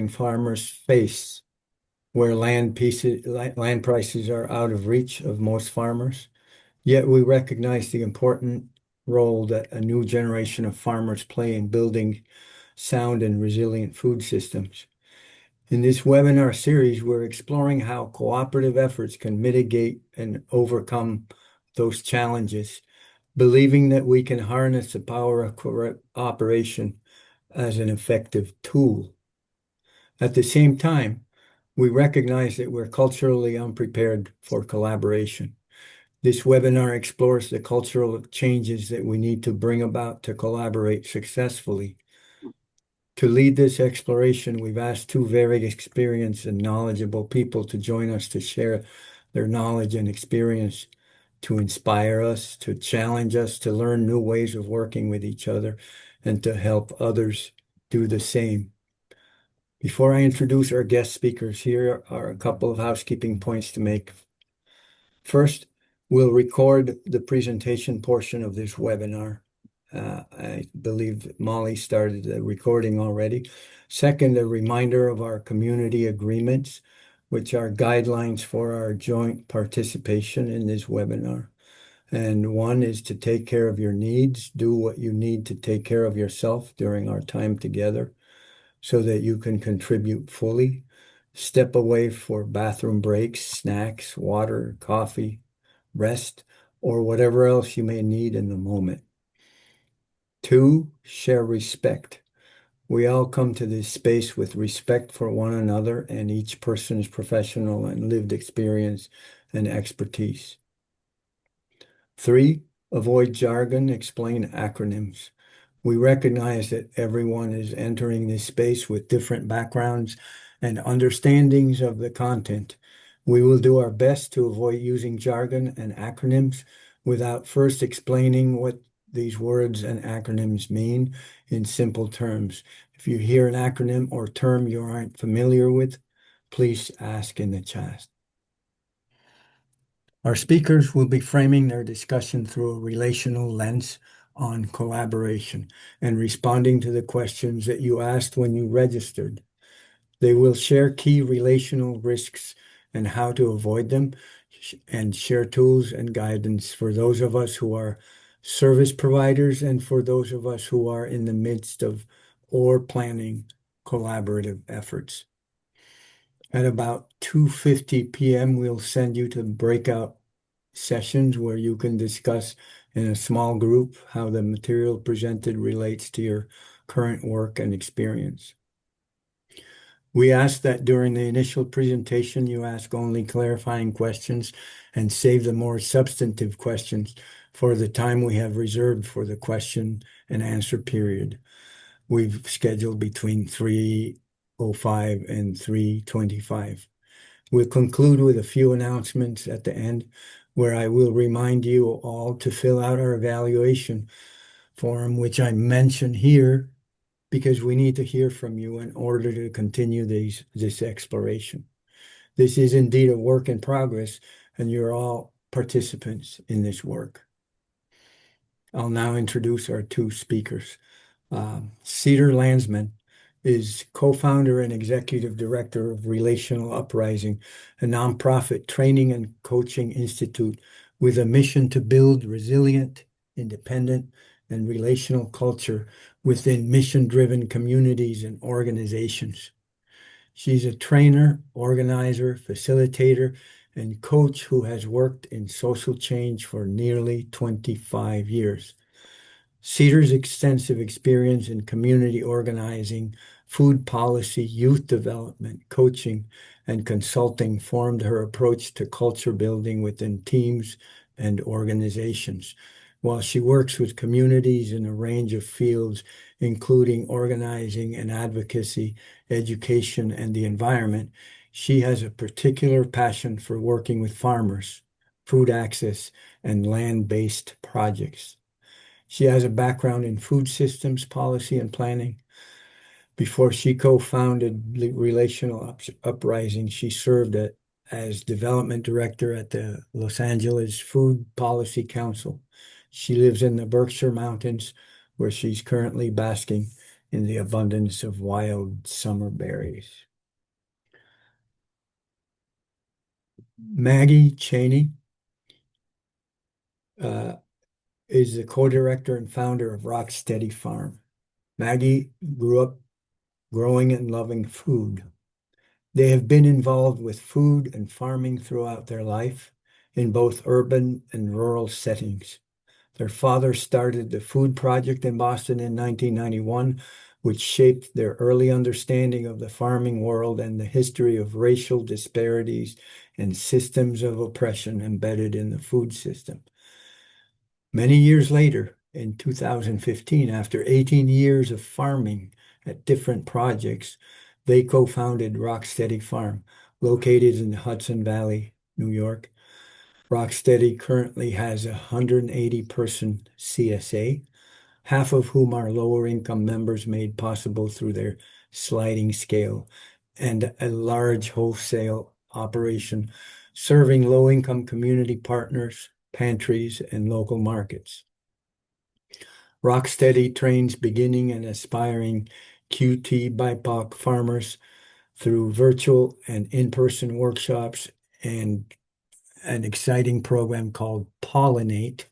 farmers face where land prices are out of reach of most farmers. Yet we recognize the important role that a new generation of farmers play in building sound and resilient food systems. In this webinar series, we're exploring how cooperative efforts can mitigate and overcome those challenges, believing that we can harness the power of cooperation as an effective tool. At the same time, we recognize that we're culturally unprepared for collaboration. This webinar explores the cultural changes that we need to bring about to collaborate successfully. To lead this exploration, we've asked two very experienced and knowledgeable people to join us to share their knowledge and experience, to inspire us, to challenge us, to learn new ways of working with each other, and to help others do the same. Before I introduce our guest speakers, here are a couple of housekeeping points to make. First, we'll record the presentation portion of this webinar. I believe Molly started the recording already. Second, a reminder of our community agreements, which are guidelines for our joint participation in this webinar. And one is to take care of your needs, do what you need to take care of yourself during our time together so that you can contribute fully. Step away for bathroom breaks, snacks, water, coffee, rest, or whatever else you may need in the moment. Two, share respect. We all come to this space with respect for one another and each person's professional and lived experience and expertise. Three, avoid jargon, explain acronyms. We recognize that everyone is entering this space with different backgrounds and understandings of the content. We will do our best to avoid using jargon and acronyms without first explaining what these words and acronyms mean in simple terms. If you hear an acronym or term you aren't familiar with, please ask in the chat. Our speakers will be framing their discussion through a relational lens on collaboration and responding to the questions that you asked when you registered. They will share key relational risks and how to avoid them, and share tools and guidance for those of us who are service providers and for those of us who are in the midst of or planning collaborative efforts. At about 2:50 p.m., we'll send you to breakout sessions where you can discuss in a small group how the material presented relates to your current work and experience. We ask that during the initial presentation, you ask only clarifying questions and save the more substantive questions for the time we have reserved for the question and answer period. We've scheduled between 3:05 and 3:25. We'll conclude with a few announcements at the end, where I will remind you all to fill out our evaluation form, which I mention here because we need to hear from you in order to continue this exploration. This is indeed a work in progress, and you're all participants in this work. I'll now introduce our two speakers. Cedar Landsman is co-founder and executive director of Relational Uprising, a nonprofit training and coaching institute with a mission to build resilient, independent, and relational culture within mission-driven communities and organizations. She's a trainer, organizer, facilitator, and coach who has worked in social change for nearly 25 years. Cedar's extensive experience in community organizing, food policy, youth development, coaching, and consulting formed her approach to culture building within teams and organizations. While she works with communities in a range of fields, including organizing and advocacy, education, and the environment, she has a particular passion for working with farmers, food access, and land-based projects. She has a background in food systems policy and planning. Before she co-founded Relational Uprising, she served as development director at the Los Angeles Food Policy Council. She lives in the Berkshire Mountains, where she's currently basking in the abundance of wild summer berries. Maggie Cheney uh, is the co-director and founder of Rocksteady Farm. Maggie grew up growing and loving food. They have been involved with food and farming throughout their life in both urban and rural settings. Their father started the Food Project in Boston in 1991, which shaped their early understanding of the farming world and the history of racial disparities and systems of oppression embedded in the food system. Many years later, in 2015, after 18 years of farming at different projects, they co-founded Rocksteady Farm, located in the Hudson Valley, New York. Rocksteady currently has a 180-person CSA, half of whom are lower income members made possible through their sliding scale, and a large wholesale operation serving low-income community partners, pantries, and local markets. Rocksteady trains beginning and aspiring QT BIPOC farmers through virtual and in-person workshops and an exciting program called Pollinate,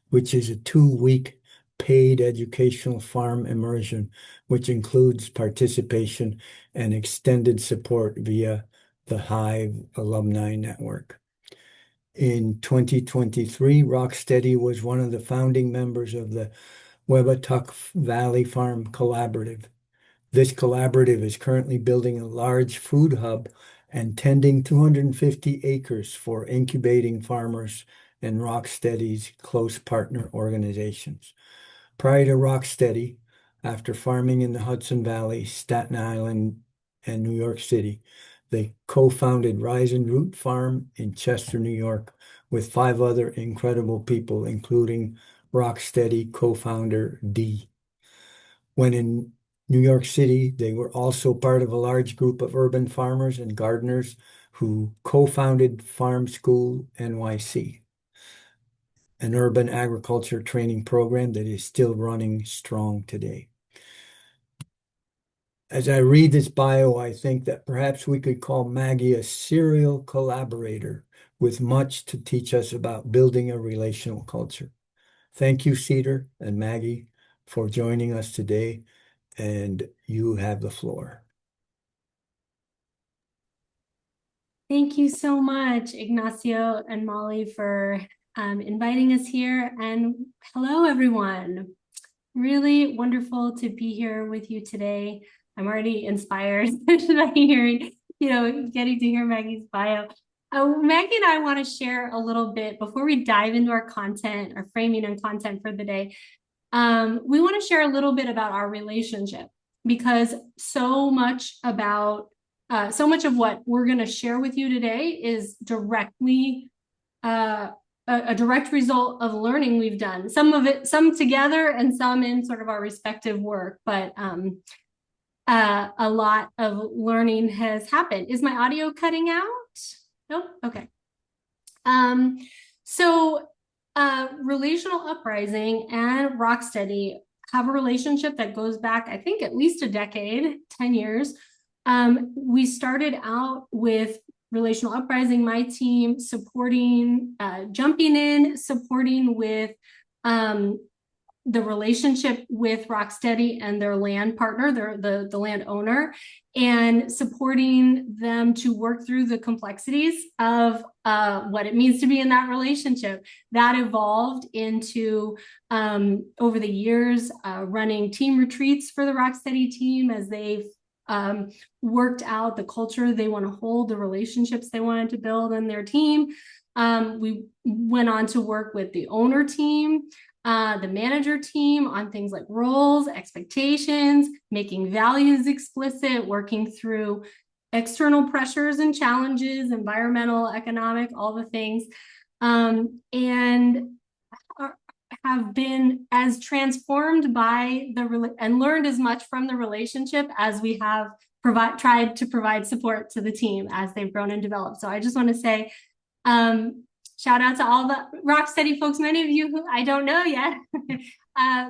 which is a 2-week paid educational farm immersion, which includes participation and extended support via the Hive Alumni Network. In 2023, Rocksteady was one of the founding members of the Webatuck Valley Farm Collaborative. This collaborative is currently building a large food hub and tending 250 acres for incubating farmers and Rocksteady's close partner organizations. Prior to Rocksteady, after farming in the Hudson Valley, Staten Island, and New York City, they co-founded Rise and Root Farm in Chester, New York, with 5 other incredible people, including Rocksteady co-founder D. When in New York City, they were also part of a large group of urban farmers and gardeners who co-founded Farm School NYC, an urban agriculture training program that is still running strong today. As I read this bio, I think that perhaps we could call Maggie a serial collaborator with much to teach us about building a relational culture. Thank you, Cedar and Maggie, for joining us today, and you have the floor. Thank you so much, Ignacio and Molly, for inviting us here. And hello, everyone. Really wonderful to be here with you today. I'm already inspired by hearing, getting to hear Maggie's bio. Maggie and I want to share a little bit before we dive into our content, our framing and content for the day. We want to share a little bit about our relationship, because so much of what we're going to share with you today is directly a direct result of learning we've done. Some together and some in sort of our respective work, but a lot of learning has happened. Is my audio cutting out? Nope. Okay. Relational Uprising and Rocksteady have a relationship that goes back, I think, at least a decade, 10 years. We started out with Relational Uprising, my team jumping in, supporting with the relationship with Rocksteady and their land partner, the landowner, and supporting them to work through the complexities of what it means to be in that relationship. That evolved into, over the years, running team retreats for the Rocksteady team as they've worked out the culture they want to hold, the relationships they wanted to build in their team. We went on to work with the owner team, the manager team on things like roles, expectations, making values explicit, working through external pressures and challenges, environmental, economic, all the things, and have been as transformed by and learned as much from the relationship as we have tried to provide support to the team as they've grown and developed. So I just want to say, shout out to all the Rocksteady folks, many of you who I don't know yet.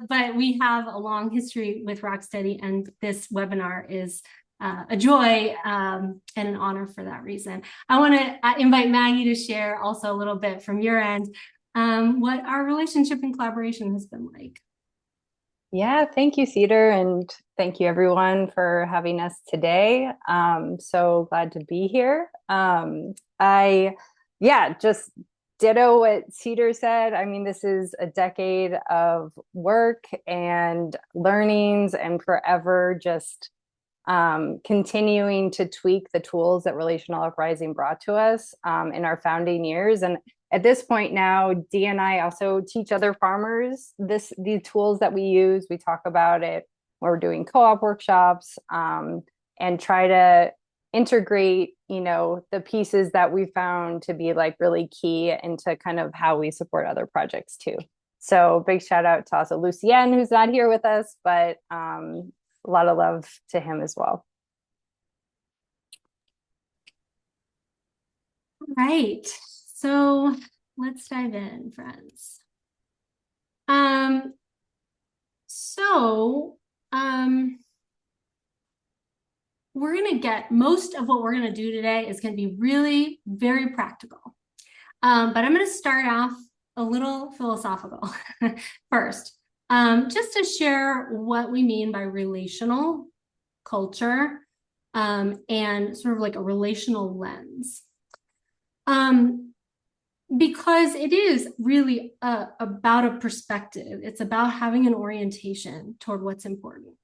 But we have a long history with Rocksteady, and this webinar is a joy and an honor for that reason. I want to invite Maggie to share also a little bit from your end what our relationship and collaboration has been like. Yeah, thank you, Cedar, and thank you everyone for having us today. So glad to be here. Just ditto what Cedar said. I mean, this is a decade of work and learnings and forever just continuing to tweak the tools that Relational Uprising brought to us in our founding years. And at this point now, Dee and I also teach other farmers these tools that we use. We talk about it when we're doing co-op workshops and try to integrate, the pieces that we found to be like really key into kind of how we support other projects too. So big shout out to also Lucien, who's not here with us, but a lot of love to him as well. All right. So let's dive in, friends. We're going to get most of what we're going to do today is going to be really very practical. But I'm going to start off a little philosophical first, just to share what we mean by relational culture and sort of like a relational lens. Because it is really about a perspective. It's about having an orientation toward what's important.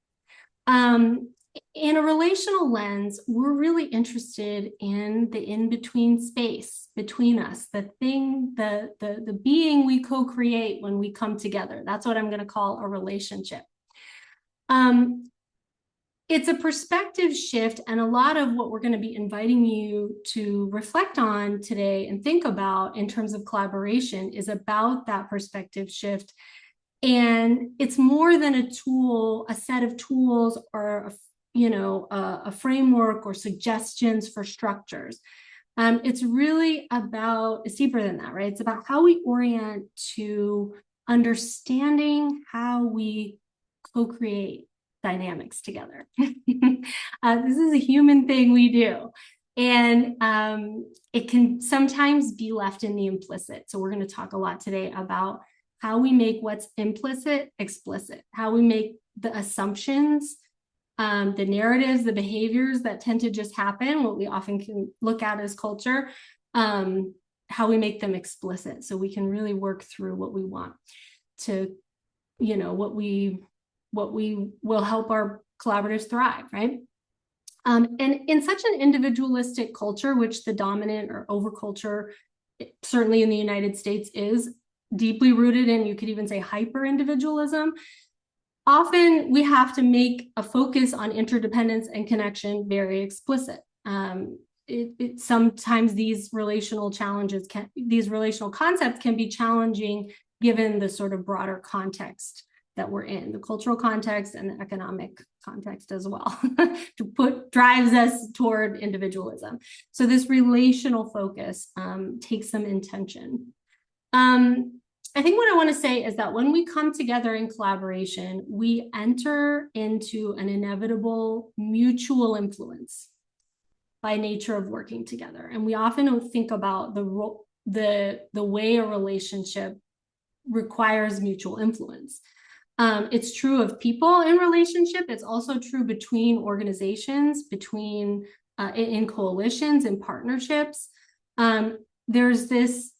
In a relational lens, we're really interested in the in-between space between us, the thing, the being we co-create when we come together. That's what I'm going to call a relationship. It's a perspective shift, and a lot of what we're going to be inviting you to reflect on today and think about in terms of collaboration is about that perspective shift. And it's more than a tool, a set of tools, or a framework or suggestions for structures. It's really about, it's deeper than that, right? It's about how we orient to understanding how we co-create dynamics together. This is a human thing we do. And it can sometimes be left in the implicit. So we're going to talk a lot today about how we make what's implicit explicit, how we make the assumptions, the narratives, the behaviors that tend to just happen, what we often can look at as culture, how we make them explicit so we can really work through what we want to, what we will help our collaboratives thrive, right? And in such an individualistic culture, which the dominant or overculture, certainly in the United States, is deeply rooted in, you could even say hyper-individualism, often we have to make a focus on interdependence and connection very explicit. Sometimes these relational concepts can be challenging given the sort of broader context that we're in, the cultural context and the economic context as well, drives us toward individualism. So this relational focus takes some intention. I think what I want to say is that when we come together in collaboration, we enter into an inevitable mutual influence by nature of working together. And we often don't think about the way a relationship requires mutual influence. It's true of people in relationship. It's also true between organizations, in coalitions and partnerships. There's this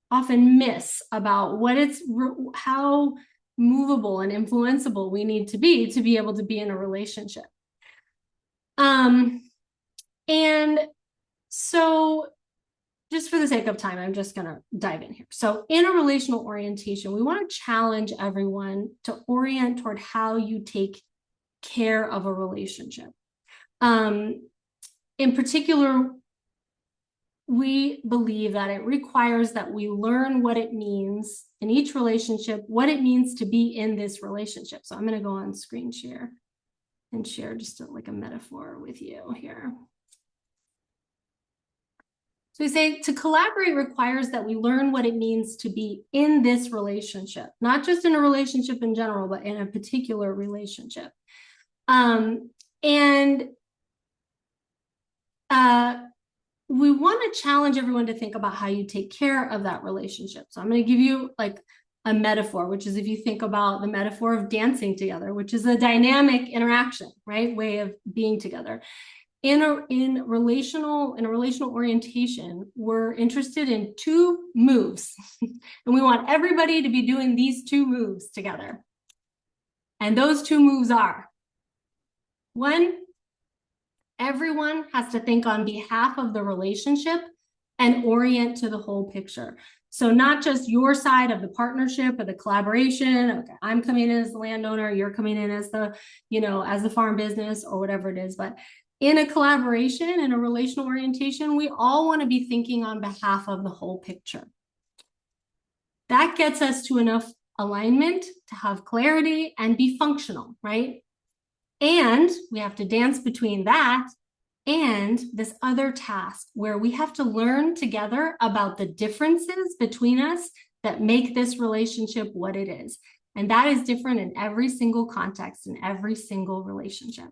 often miss about how movable and influenceable we need to be able to be in a relationship. And so just for the sake of time, I'm just going to dive in here. So in a relational orientation, we want to challenge everyone to orient toward how you take care of a relationship. In particular, we believe that it requires that we learn what it means in each relationship, what it means to be in this relationship. So I'm going to go on screen share and share just like a metaphor with you here. So we say to collaborate requires that we learn what it means to be in this relationship, not just in a relationship in general, but in a particular relationship. We want to challenge everyone to think about how you take care of that relationship. So I'm going to give you like a metaphor, which is if you think about the metaphor of dancing together, which is a dynamic interaction, right? Way of being together. In a relational orientation, we're interested in two moves, and we want everybody to be doing these two moves together. And those two moves are: one, everyone has to think on behalf of the relationship and orient to the whole picture. So not just your side of the partnership or the collaboration. Okay, I'm coming in as the landowner, you're coming in as the, as the farm business or whatever it is. But in a collaboration, in a relational orientation, we all want to be thinking on behalf of the whole picture. That gets us to enough alignment to have clarity and be functional, right? And we have to dance between that and this other task where we have to learn together about the differences between us that make this relationship what it is. And that is different in every single context, in every single relationship,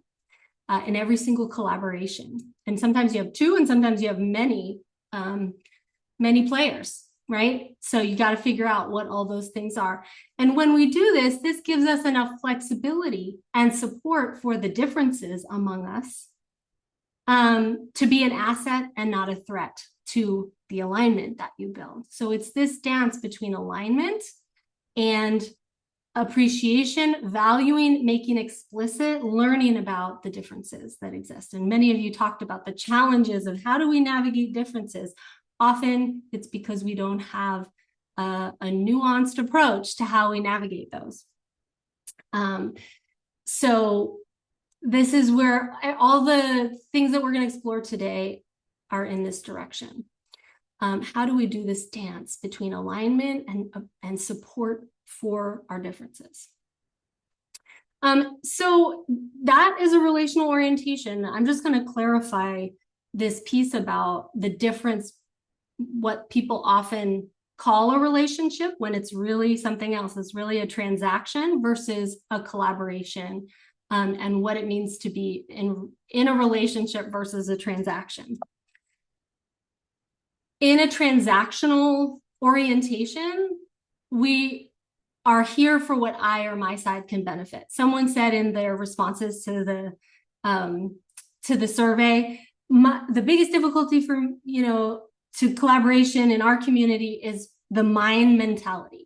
in every single collaboration. And sometimes you have two, and sometimes you have many players, right? So you got to figure out what all those things are. And when we do this, this gives us enough flexibility and support for the differences among us to be an asset and not a threat to the alignment that you build. So it's this dance between alignment and appreciation, valuing, making explicit, learning about the differences that exist. And many of you talked about the challenges of how do we navigate differences. Often it's because we don't have a nuanced approach to how we navigate those. So this is where all the things that we're going to explore today are in this direction. How do we do this dance between alignment and support for our differences? So that is a relational orientation. I'm just going to clarify this piece about the difference, what people often call a relationship when it's really something else. It's really a transaction versus a collaboration, and what it means to be in a relationship versus a transaction. In a transactional orientation, we are here for what I or my side can benefit. Someone said in their responses to the survey, the biggest difficulty for, to collaboration in our community is the mine mentality.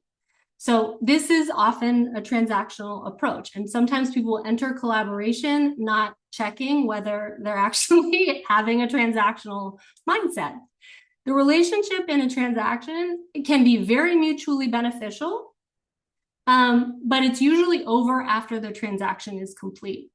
So this is often a transactional approach. And sometimes people will enter collaboration not checking whether they're actually having a transactional mindset. The relationship in a transaction can be very mutually beneficial, but it's usually over after the transaction is complete.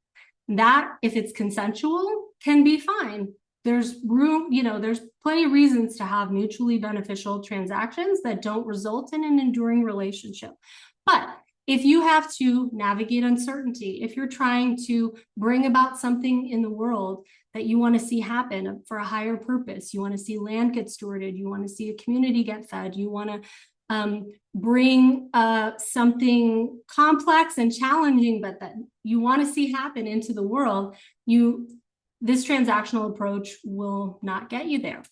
That, if it's consensual, can be fine. There's room, there's plenty of reasons to have mutually beneficial transactions that don't result in an enduring relationship. But if you have to navigate uncertainty, if you're trying to bring about something in the world that you want to see happen for a higher purpose, you want to see land get stewarded, you want to see a community get fed, you want to bring something complex and challenging, but that you want to see happen into the world, this transactional approach will not get you there.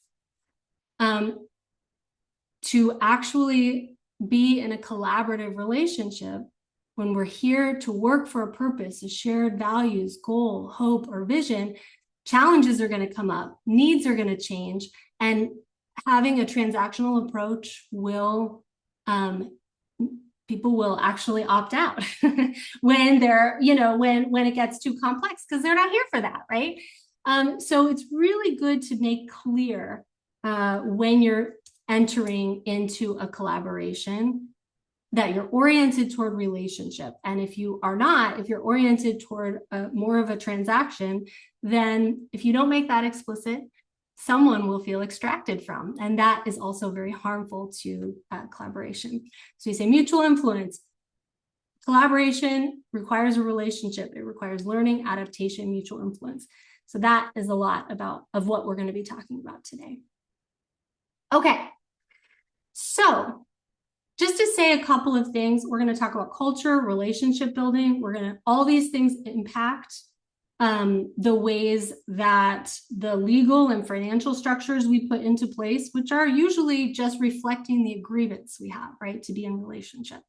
To actually be in a collaborative relationship, when we're here to work for a purpose, a shared values, goal, hope, or vision, challenges are going to come up, needs are going to change, and having a transactional approach will, people will actually opt out when they're, when it gets too complex, because they're not here for that, right? So it's really good to make clear when you're entering into a collaboration that you're oriented toward relationship. And if you are not, if you're oriented toward more of a transaction, then if you don't make that explicit, someone will feel extracted from. And that is also very harmful to collaboration. So you say mutual influence. Collaboration requires a relationship. It requires learning, adaptation, mutual influence. So that is a lot of what we're going to be talking about today. Okay, so just to say a couple of things, we're going to talk about culture, relationship building. All these things impact the ways that the legal and financial structures we put into place, which are usually just reflecting the agreements we have, right, to be in relationship.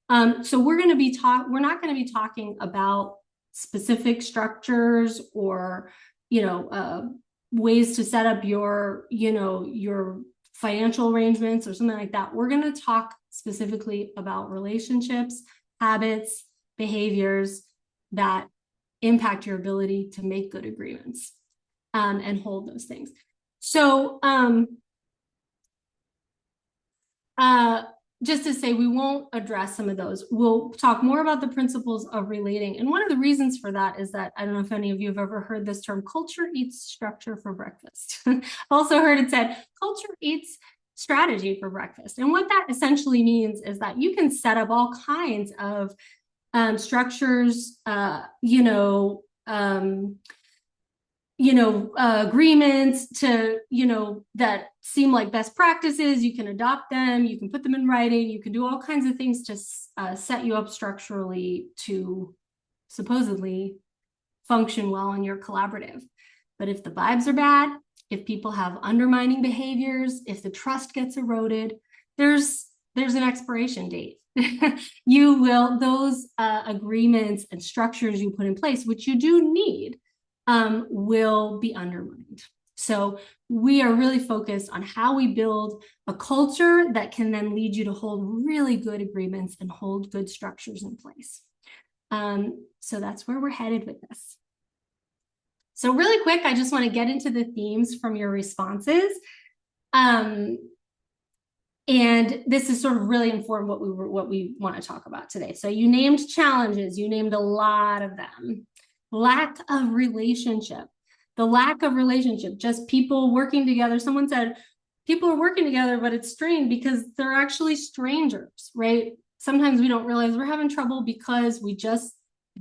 So we're not going to be talking about specific structures or, ways to set up your financial arrangements or something like that. We're going to talk specifically about relationships, habits, behaviors that impact your ability to make good agreements and hold those things. So just to say, we won't address some of those. We'll talk more about the principles of relating. And one of the reasons for that is that, I don't know if any of you have ever heard this term, culture eats structure for breakfast. I've also heard it said, culture eats strategy for breakfast. And what that essentially means is that you can set up all kinds of structures, agreements to, that seem like best practices. You can adopt them, you can put them in writing, you can do all kinds of things to set you up structurally to supposedly function well in your collaborative. But if the vibes are bad, if people have undermining behaviors, if the trust gets eroded, there's an expiration date. Those agreements and structures you put in place, which you do need, will be undermined. So we are really focused on how we build a culture that can then lead you to hold really good agreements and hold good structures in place. So that's where we're headed with this. So really quick, I just want to get into the themes from your responses. And this is sort of really informed what we want to talk about today. So you named challenges, you named a lot of them. Lack of relationship, just people working together. Someone said, people are working together, but it's strained because they're actually strangers, right? Sometimes we don't realize we're having trouble because we just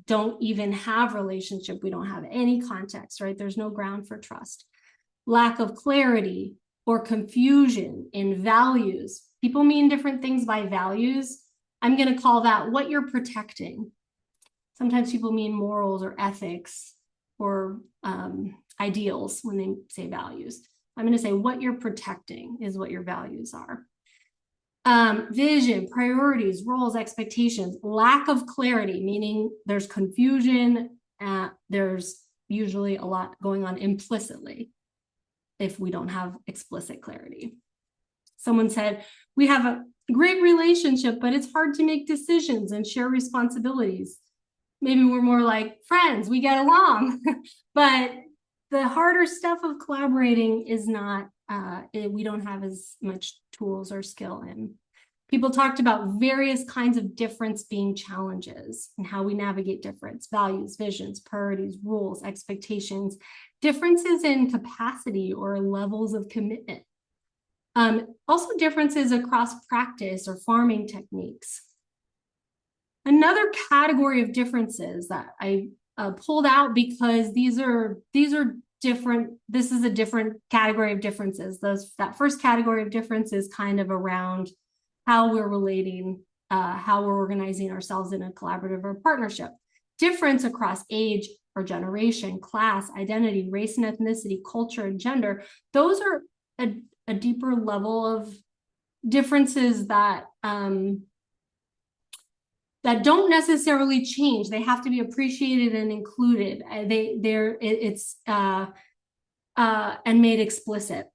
don't even have relationship. We don't have any context, right? There's no ground for trust. Lack of clarity or confusion in values. People mean different things by values. I'm going to call that what you're protecting. Sometimes people mean morals or ethics or ideals when they say values. I'm going to say what you're protecting is what your values are. Vision, priorities, roles, expectations, lack of clarity, meaning there's confusion. There's usually a lot going on implicitly if we don't have explicit clarity. Someone said, we have a great relationship, but it's hard to make decisions and share responsibilities. Maybe we're more like friends, we get along, but the harder stuff of collaborating is not, we don't have as much tools or skill in. People talked about various kinds of difference being challenges and how we navigate difference, values, visions, priorities, rules, expectations, differences in capacity or levels of commitment. Also differences across practice or farming techniques. Another category of differences that I pulled out because these are different. This is a different category of differences. That first category of difference is kind of around how we're relating, how we're organizing ourselves in a collaborative or partnership. Difference across age or generation, class, identity, race and ethnicity, culture and gender. Those are a deeper level of differences that that don't necessarily change. They have to be appreciated and included. And made explicit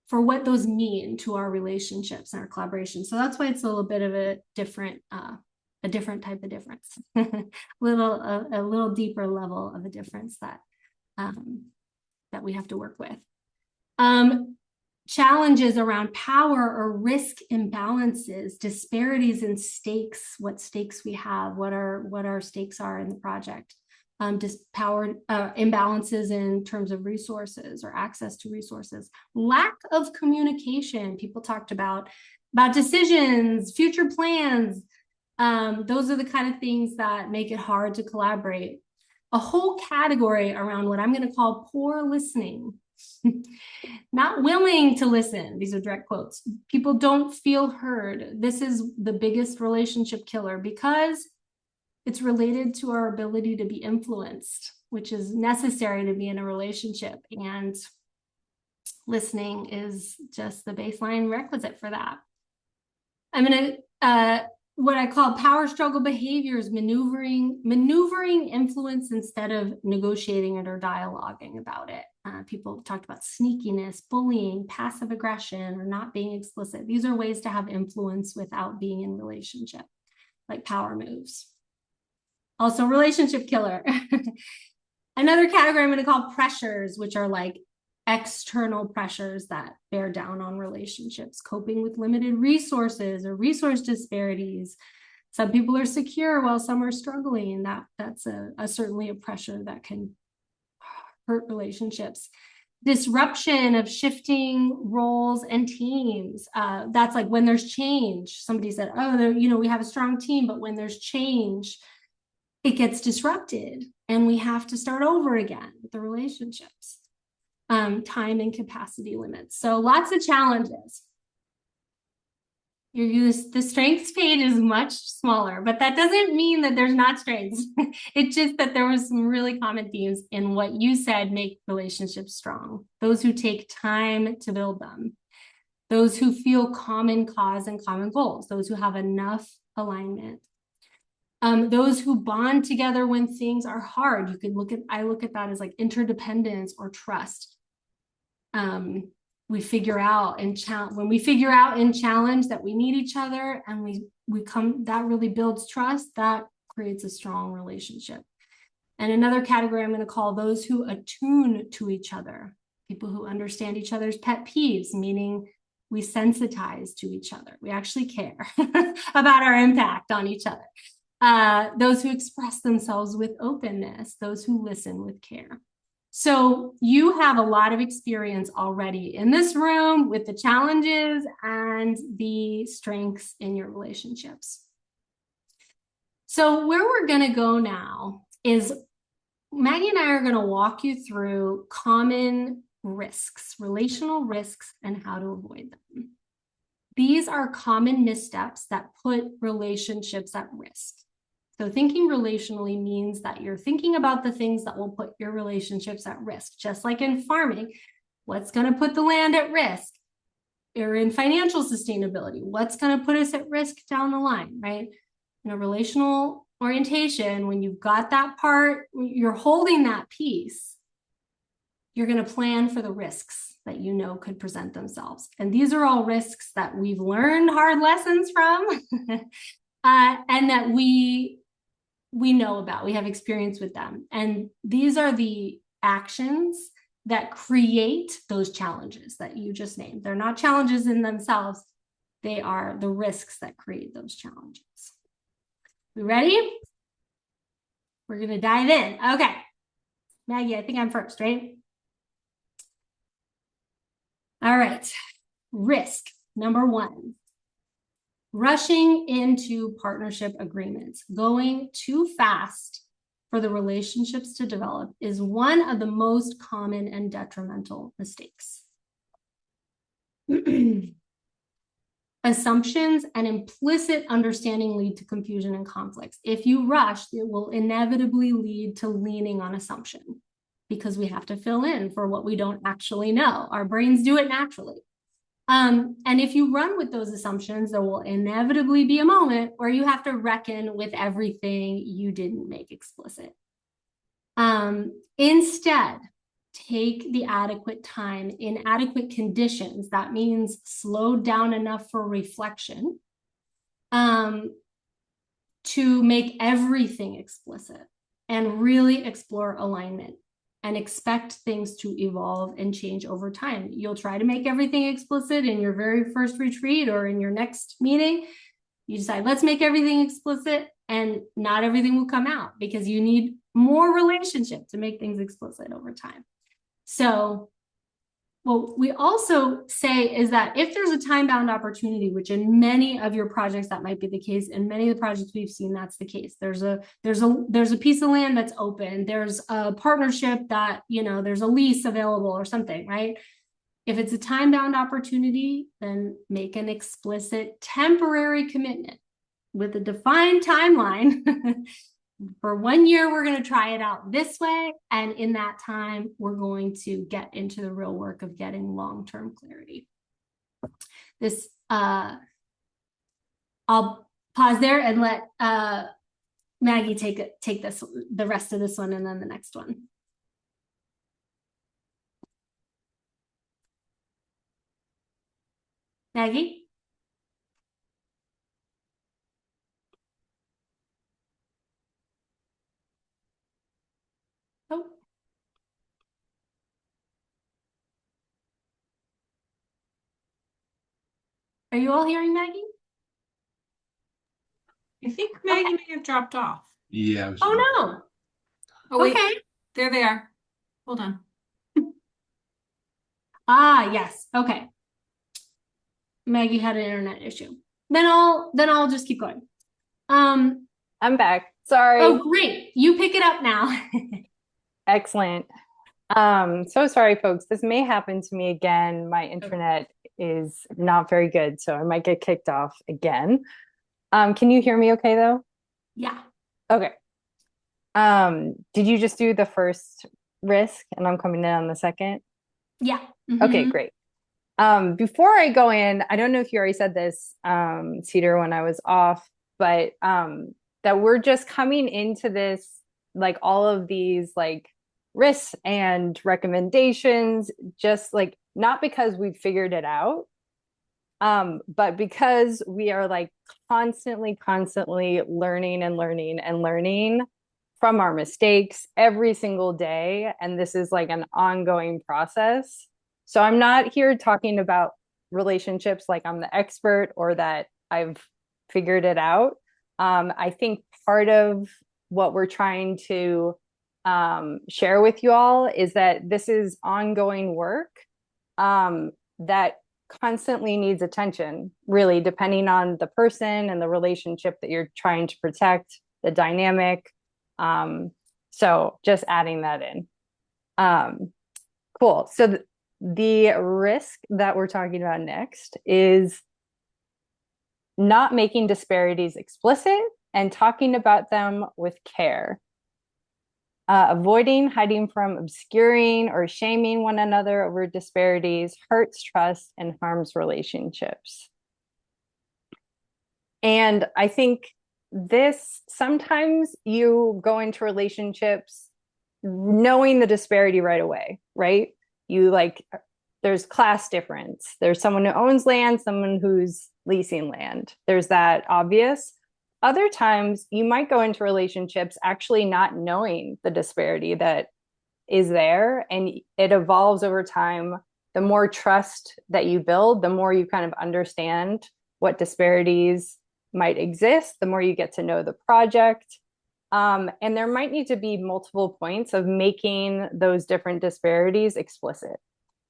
for what those mean to our relationships and our collaboration. So that's why it's a little bit of a different type of difference, a little deeper level of a difference that we have to work with. Challenges around power or risk imbalances, disparities in stakes, what stakes we have, what our stakes are in the project, power imbalances in terms of resources or access to resources, lack of communication. People talked about decisions, future plans. Those are the kind of things that make it hard to collaborate. A whole category around what I'm going to call poor listening. Not willing to listen. These are direct quotes. People don't feel heard. This is the biggest relationship killer because it's related to our ability to be influenced, which is necessary to be in a relationship. And listening is just the baseline requisite for that. I'm going to, what I call power struggle behaviors, maneuvering influence instead of negotiating it or dialoguing about it. People talked about sneakiness, bullying, passive aggression, or not being explicit. These are ways to have influence without being in relationship, like power moves. Also, relationship killer. Another category I'm going to call pressures, which are like external pressures that bear down on relationships, coping with limited resources or resource disparities. Some people are secure while some are struggling. That's certainly a pressure that can hurt relationships. Disruption of shifting roles and teams. That's like when there's change. Somebody said, oh, we have a strong team, but when there's change, it gets disrupted and we have to start over again with the relationships. Time and capacity limits. So lots of challenges. The strengths page is much smaller, but that doesn't mean that there's not strengths. It's just that there was some really common themes in what you said make relationships strong. Those who take time to build them. Those who feel common cause and common goals. Those who have enough alignment. Those who bond together when things are hard. I look at that as like interdependence or trust. We figure out when we figure out and challenge that we need each other and that really builds trust, that creates a strong relationship. And another category I'm going to call those who attune to each other, people who understand each other's pet peeves, meaning we sensitize to each other. We actually care about our impact on each other. Those who express themselves with openness, those who listen with care. So you have a lot of experience already in this room with the challenges and the strengths in your relationships. So where we're going to go now is Maggie and I are going to walk you through common risks, relational risks, and how to avoid them. These are common missteps that put relationships at risk. So thinking relationally means that you're thinking about the things that will put your relationships at risk. Just like in farming, what's going to put the land at risk? Or in financial sustainability, what's going to put us at risk down the line, right? In a relational orientation, when you've got that part, you're holding that piece, you're going to plan for the risks that you know could present themselves. And these are all risks that we've learned hard lessons from and that we know about, we have experience with them. And these are the actions that create those challenges that you just named. They're not challenges in themselves. They are the risks that create those challenges. We ready? We're going to dive in. Okay. Maggie, I think I'm first, right? All right. Risk number one. Rushing into partnership agreements, going too fast for the relationships to develop is one of the most common and detrimental mistakes. Assumptions and implicit understanding lead to confusion and conflicts. If you rush, it will inevitably lead to leaning on assumption because we have to fill in for what we don't actually know. Our brains do it naturally. And if you run with those assumptions, there will inevitably be a moment where you have to reckon with everything you didn't make explicit. Instead, take the adequate time in adequate conditions. That means slow down enough for reflection to make everything explicit and really explore alignment. And expect things to evolve and change over time. You'll try to make everything explicit in your very first retreat or in your next meeting. You decide, let's make everything explicit, and not everything will come out because you need more relationship to make things explicit over time. So what we also say is that if there's a time-bound opportunity, which in many of your projects that might be the case, in many of the projects we've seen that's the case. There's a piece of land that's open. There's a partnership that, there's a lease available or something, right? If it's a time-bound opportunity, then make an explicit temporary commitment with a defined timeline. For 1 year, we're going to try it out this way. And in that time, we're going to get into the real work of getting long-term clarity. I'll pause there and let Maggie take the rest of this one and then the next one. Maggie? Oh. Are you all hearing Maggie? I think Maggie may have dropped off. Yeah. Oh no. Oh wait, Okay. there they are. Hold on. Yes. Okay. Maggie had an internet issue. Then I'll just keep going. I'm back. Sorry. Oh, great. You pick it up now. Excellent. So sorry, folks. This may happen to me again. My internet is not very good, so I might get kicked off again. Can you hear me okay, though? Yeah. Okay. Did you just do the first risk and I'm coming in on the second? Yeah. Okay, great. Before I go in, I don't know if you already said this, Cedar, when I was off, but that we're just coming into this, like all of these like risks and recommendations, just like not because we've figured it out, but because we are like constantly learning and learning and learning from our mistakes every single day. And this is like an ongoing process. So I'm not here talking about relationships like I'm the expert or that I've figured it out. I think part of what we're trying to share with you all is that this is ongoing work that constantly needs attention, really, depending on the person and the relationship that you're trying to protect, the dynamic. So just adding that in. Cool. So the risk that we're talking about next is not making disparities explicit and talking about them with care. Avoiding, hiding from, obscuring, or shaming one another over disparities hurts trust and harms relationships. And I think this, sometimes you go into relationships knowing the disparity right away, right? You like, there's class difference. There's someone who owns land, someone who's leasing land. There's that obvious. Other times you might go into relationships actually not knowing the disparity that is there, and it evolves over time. The more trust that you build, the more you kind of understand what disparities might exist, the more you get to know the project. And there might need to be multiple points of making those different disparities explicit.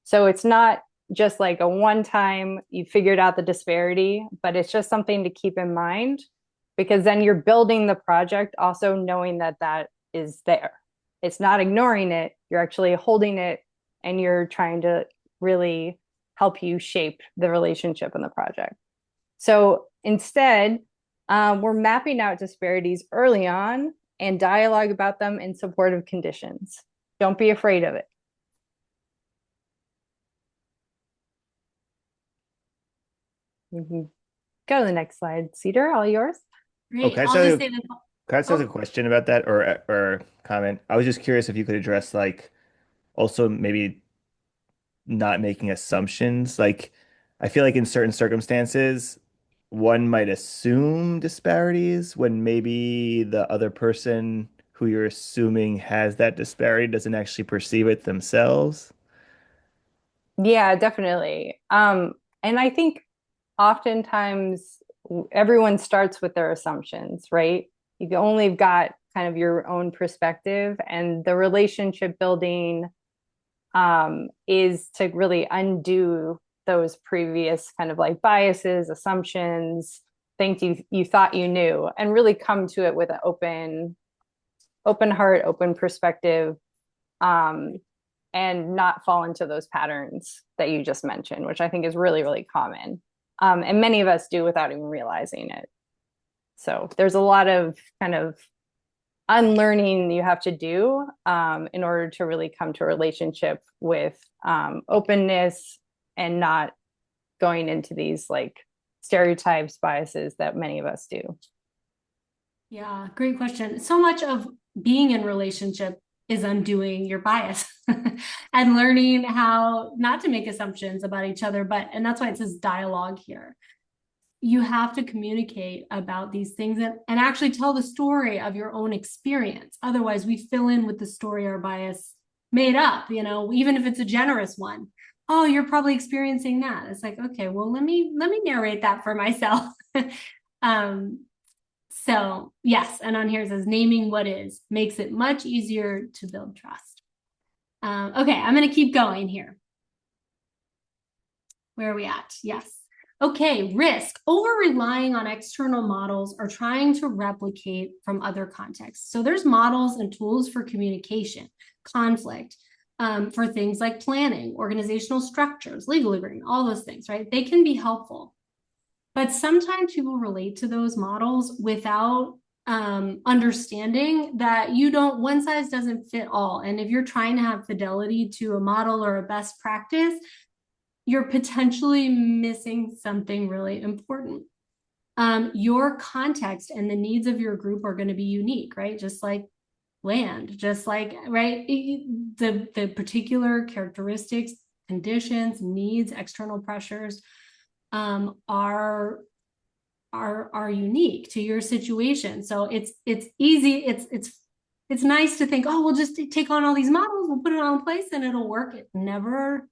So it's not just like a one-time you figured out the disparity, but it's just something to keep in mind, because then you're building the project also knowing that that is there. It's not ignoring it, you're actually holding it, and you're trying to really help you shape the relationship in the project. So instead, we're mapping out disparities early on and dialogue about them in supportive conditions. Don't be afraid of it. Go to the next slide. Cedar, all yours. Great. Okay, I'll so just say that. can I just ask a question about that or comment? I was just curious if you could address like also maybe not making assumptions. Like I feel like in certain circumstances, one might assume disparities when maybe the other person who you're assuming has that disparity doesn't actually perceive it themselves. Yeah, definitely. And I think oftentimes everyone starts with their assumptions, right? You've only got kind of your own perspective, and the relationship building is to really undo those previous kind of like biases, assumptions, things you thought you knew, and really come to it with an open heart, open perspective, and not fall into those patterns that you just mentioned, which I think is really, really common. And many of us do without even realizing it. So there's a lot of kind of unlearning you have to do in order to really come to a relationship with openness and not going into these like stereotypes, biases that many of us do. Yeah, great question. So much of being in relationship is undoing your bias and learning how not to make assumptions about each other. And that's why it says dialogue here. You have to communicate about these things and actually tell the story of your own experience. Otherwise, we fill in with the story our bias made up, even if it's a generous one. Oh, you're probably experiencing that. It's like, okay, well, let me narrate that for myself. So yes, and on here it says naming what is makes it much easier to build trust. Okay, I'm going to keep going here. Where are we at? Yes. Okay, risk. Over-relying on external models or trying to replicate from other contexts. So there's models and tools for communication, conflict, for things like planning, organizational structures, legal agreement, all those things, right? They can be helpful. But sometimes people relate to those models without understanding that one size doesn't fit all. And if you're trying to have fidelity to a model or a best practice, you're potentially missing something really important. Your context and the needs of your group are going to be unique, right? Just like land, just like, right? The particular characteristics, conditions, needs, external pressures are unique to your situation. So it's easy. It's nice to think, oh, we'll just take on all these models, we'll put it all in place and it'll work. It never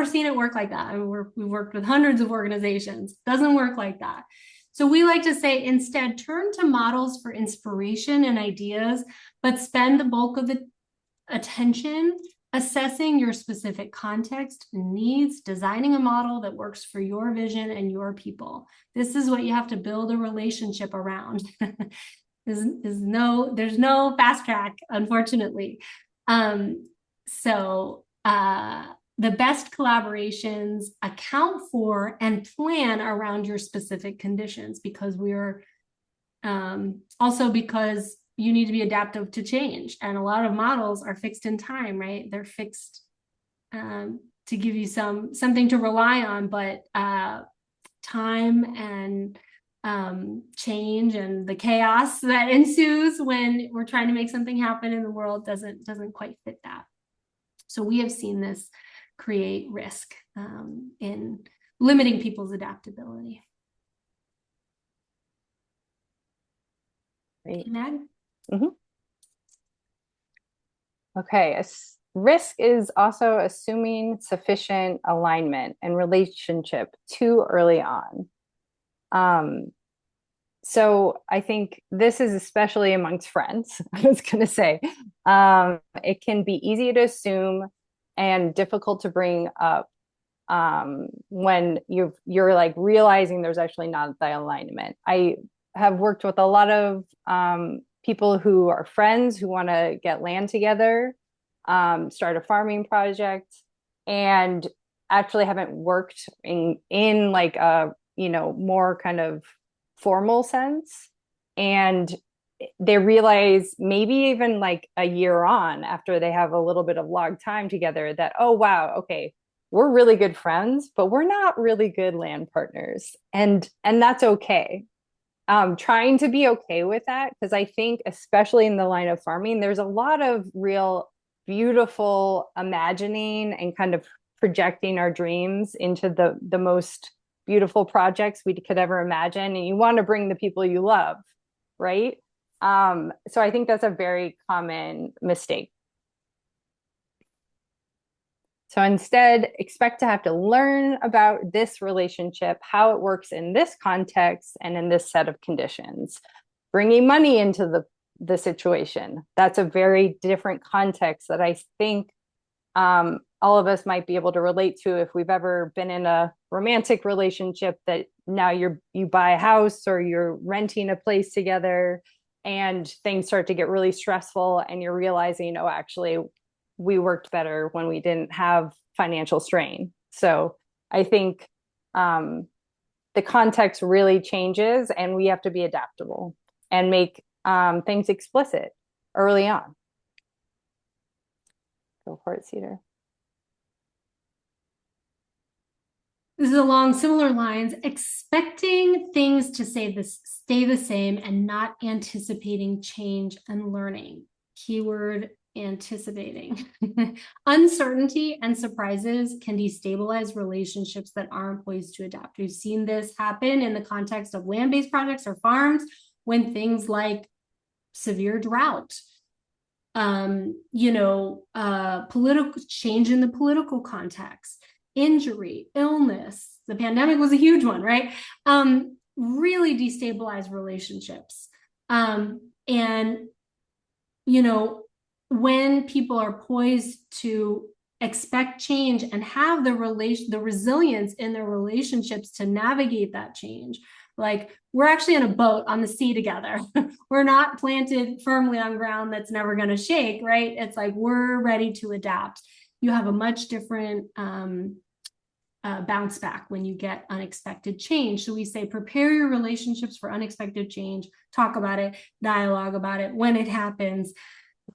seen it work like that. I mean, we've worked with hundreds of organizations. Doesn't work like that. So we like to say instead, turn to models for inspiration and ideas, but spend the bulk of the attention assessing your specific context and needs, designing a model that works for your vision and your people. This is what you have to build a relationship around. There's no fast track, unfortunately. The best collaborations account for and plan around your specific conditions because because you need to be adaptive to change. And a lot of models are fixed in time, right? They're fixed to give you something to rely on, but time and change and the chaos that ensues when we're trying to make something happen in the world doesn't quite fit that. So we have seen this create risk in limiting people's adaptability. Great. Mag? Mm-hmm. Okay, risk is also assuming sufficient alignment and relationship too early on. So I think this is especially amongst friends, I was going to say. It can be easy to assume and difficult to bring up when you're like realizing there's actually not the alignment. I have worked with a lot of people who are friends who want to get land together, start a farming project, and actually haven't worked in like a more kind of formal sense. And they realize maybe even like a year on after they have a little bit of log time together that, oh, wow, okay, we're really good friends, but we're not really good land partners. And that's okay. Trying to be okay with that, because I think especially in the line of farming, there's a lot of real beautiful imagining and kind of projecting our dreams into the most beautiful projects we could ever imagine. And you want to bring the people you love, right? So I think that's a very common mistake. So instead, expect to have to learn about this relationship, how it works in this context and in this set of conditions. Bringing money into the situation, that's a very different context that I think all of us might be able to relate to if we've ever been in a romantic relationship that now you buy a house or you're renting a place together and things start to get really stressful and you're realizing, oh, actually we worked better when we didn't have financial strain. So I think the context really changes and we have to be adaptable and make things explicit early on. Go for it, Cedar. This is along similar lines, expecting things to stay the same and not anticipating change and learning. Keyword anticipating. Uncertainty and surprises can destabilize relationships that aren't poised to adapt. We've seen this happen in the context of land-based projects or farms when things like severe drought, political change in the political context, injury, illness, the pandemic was a huge one, right? Really destabilize relationships. When people are poised to expect change and have the resilience in their relationships to navigate that change, like we're actually in a boat on the sea together. We're not planted firmly on ground that's never going to shake, right? It's like we're ready to adapt. You have a much different bounce back when you get unexpected change. So we say prepare your relationships for unexpected change, talk about it, dialogue about it. When it happens,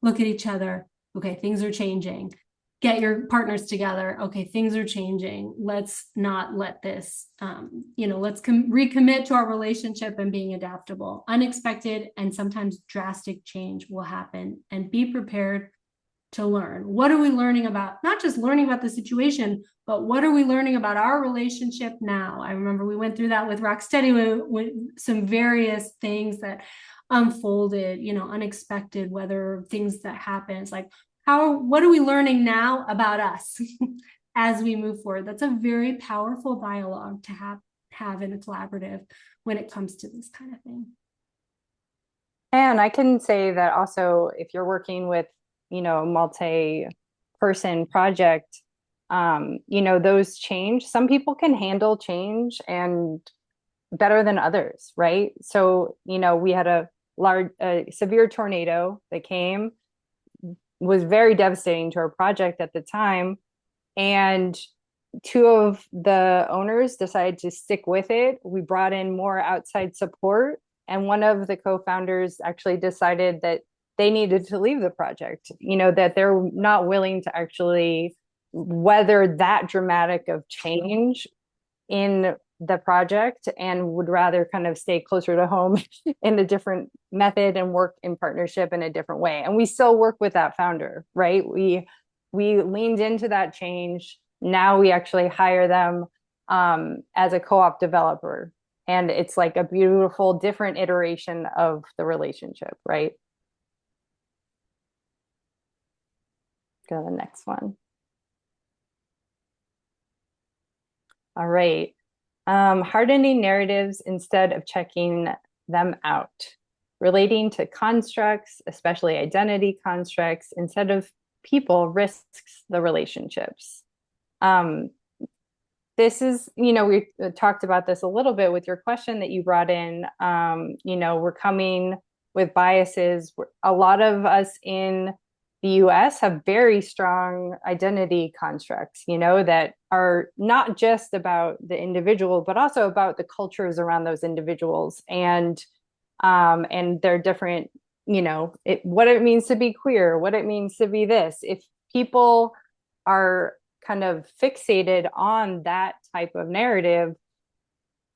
look at each other. Okay, things are changing. Get your partners together. Okay, things are changing. Let's not let this, let's recommit to our relationship and being adaptable. Unexpected and sometimes drastic change will happen, and be prepared to learn. What are we learning about? Not just learning about the situation, but what are we learning about our relationship now? I remember we went through that with Rocksteady with some various things that unfolded, unexpected, whether things that happen. It's like, what are we learning now about us as we move forward? That's a very powerful dialogue to have in a collaborative when it comes to this kind of thing. And I can say that also, if you're working with, multi-person project, those change. Some people can handle change and better than others, right? So, we had a severe tornado that came, was very devastating to our project at the time. And two of the owners decided to stick with it. We brought in more outside support. And one of the co-founders actually decided that they needed to leave the project, that they're not willing to actually weather that dramatic of change in the project and would rather kind of stay closer to home in a different method and work in partnership in a different way. And we still work with that founder, right? We leaned into that change. Now we actually hire them as a co-op developer. And it's like a beautiful, different iteration of the relationship, right? Go to the next one. All right. Hardening narratives instead of checking them out. Relating to constructs, especially identity constructs, instead of people risks the relationships. This is, we talked about this a little bit with your question that you brought in. We're coming with biases. A lot of us in the US have very strong identity constructs, that are not just about the individual, but also about the cultures around those individuals and their different, what it means to be queer, what it means to be this. If people are kind of fixated on that type of narrative,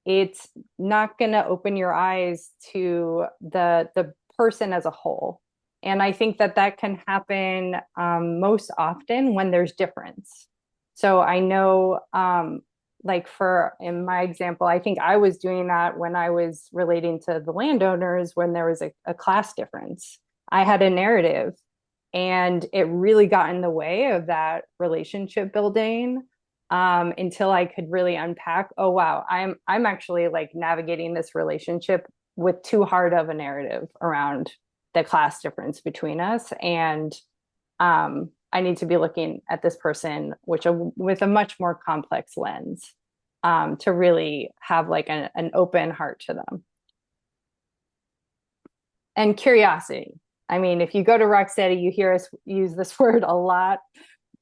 it's not going to open your eyes to the person as a whole. And I think that can happen most often when there's difference. So I know, in my example, I think I was doing that when I was relating to the landowners when there was a class difference. I had a narrative and it really got in the way of that relationship building until I could really unpack, oh, wow, I'm actually like navigating this relationship with too hard of a narrative around the class difference between us. And I need to be looking at this person with a much more complex lens, to really have like an open heart to them. And curiosity. I mean, if you go to Rocksteady, you hear us use this word a lot.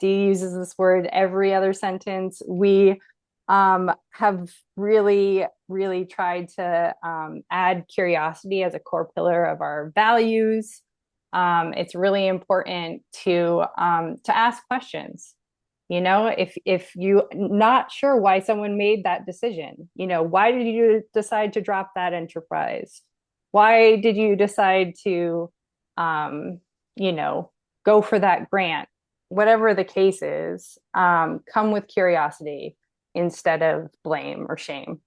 Dee uses this word every other sentence. We have really, really tried to add curiosity as a core pillar of our values. It's really important to ask questions. You know, if you not sure why someone made that decision, you know, why did you decide to drop that enterprise? Why did you decide to, you know, go for that grant? Whatever the case is, come with curiosity instead of blame or shame.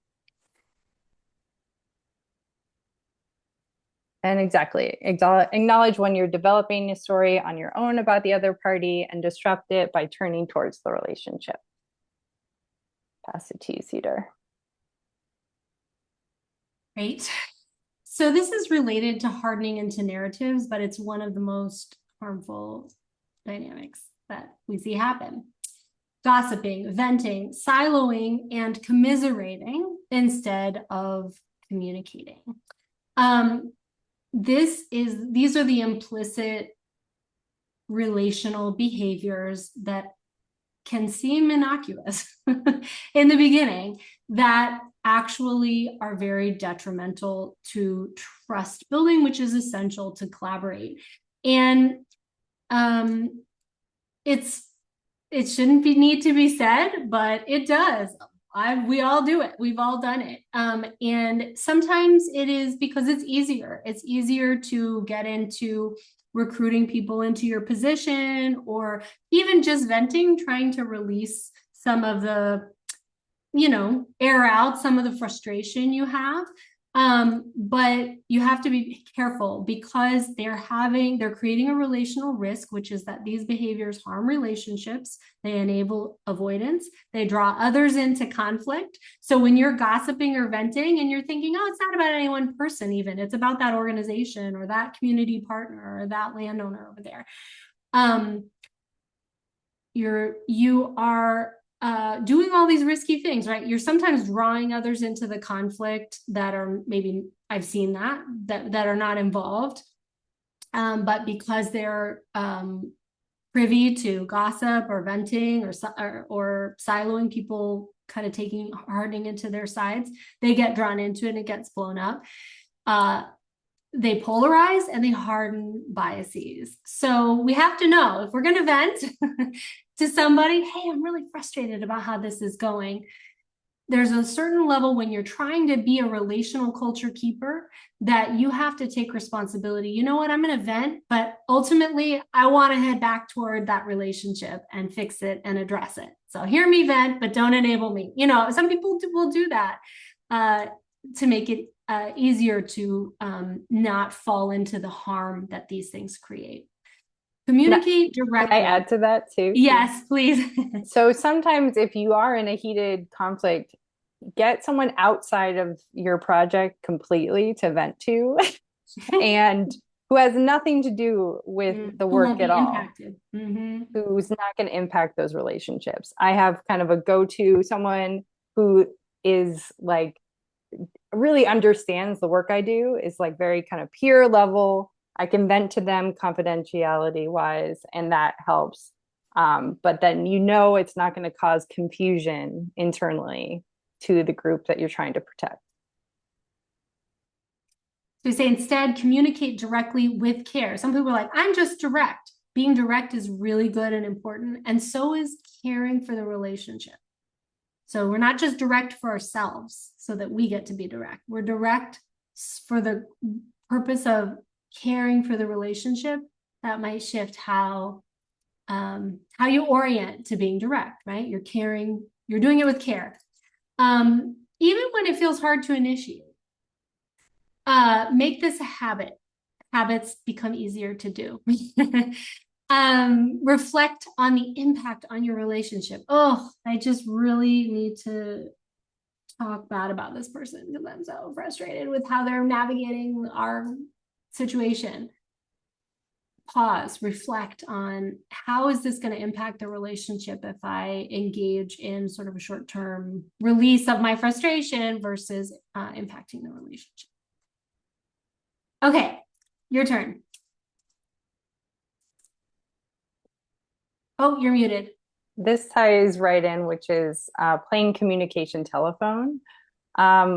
And exactly, acknowledge when you're developing a story on your own about the other party and disrupt it by turning towards the relationship. Pass it to you, Cedar. Great. So this is related to hardening into narratives, but it's one of the most harmful dynamics that we see happen. Gossiping, venting, siloing, and commiserating instead of communicating. These are the implicit relational behaviors that can seem innocuous in the beginning that actually are very detrimental to trust building, which is essential to collaborate. And it shouldn't need to be said, but it does. We all do it. We've all done it. And sometimes it is because it's easier. It's easier to get into recruiting people into your position, or even just venting, trying to release some of the, you know, air out some of the frustration you have. But you have to be careful because they're creating a relational risk, which is that these behaviors harm relationships. They enable avoidance. They draw others into conflict. So when you're gossiping or venting and you're thinking, oh, it's not about any one person, even it's about that organization or that community partner or that landowner over there. You are doing all these risky things, right? You're sometimes drawing others into the conflict that are maybe, I've seen that are not involved, but because they're privy to gossip or venting or siloing people, kind of hardening into their sides, they get drawn into it and it gets blown up. They polarize and they harden biases. So we have to know if we're going to vent to somebody, hey, I'm really frustrated about how this is going. There's a certain level when you're trying to be a relational culture keeper that you have to take responsibility. You know what? I'm going to vent, but ultimately I want to head back toward that relationship and fix it and address it. So hear me vent, but don't enable me. You know, some people will do that to make it easier to not fall into the harm that these things create. Communicate directly. Can I add to that too? Yes, please. So sometimes if you are in a heated conflict, get someone outside of your project completely to vent to and who has nothing to do with the work at all. Who's not going to impact those relationships. I have kind of a go-to, someone who is like really understands the work I do, is like very kind of peer level. I can vent to them confidentiality wise, and that helps. But then, you know, it's not going to cause confusion internally to the group that you're trying to protect. So we say instead communicate directly with care. Some people are like, I'm just direct. Being direct is really good and important. And so is caring for the relationship. So we're not just direct for ourselves so that we get to be direct. We're direct for the purpose of caring for the relationship. That might shift how you orient to being direct, right? You're caring, you're doing it with care. Even when it feels hard to initiate, make this a habit. Habits become easier to do. Reflect on the impact on your relationship. Oh, I just really need to talk bad about this person because I'm so frustrated with how they're navigating our situation. pause, reflect on how is this going to impact the relationship if I engage in sort of a short-term release of my frustration versus impacting the relationship. Okay, your turn. Oh, you're muted. This ties right in, which is playing communication telephone,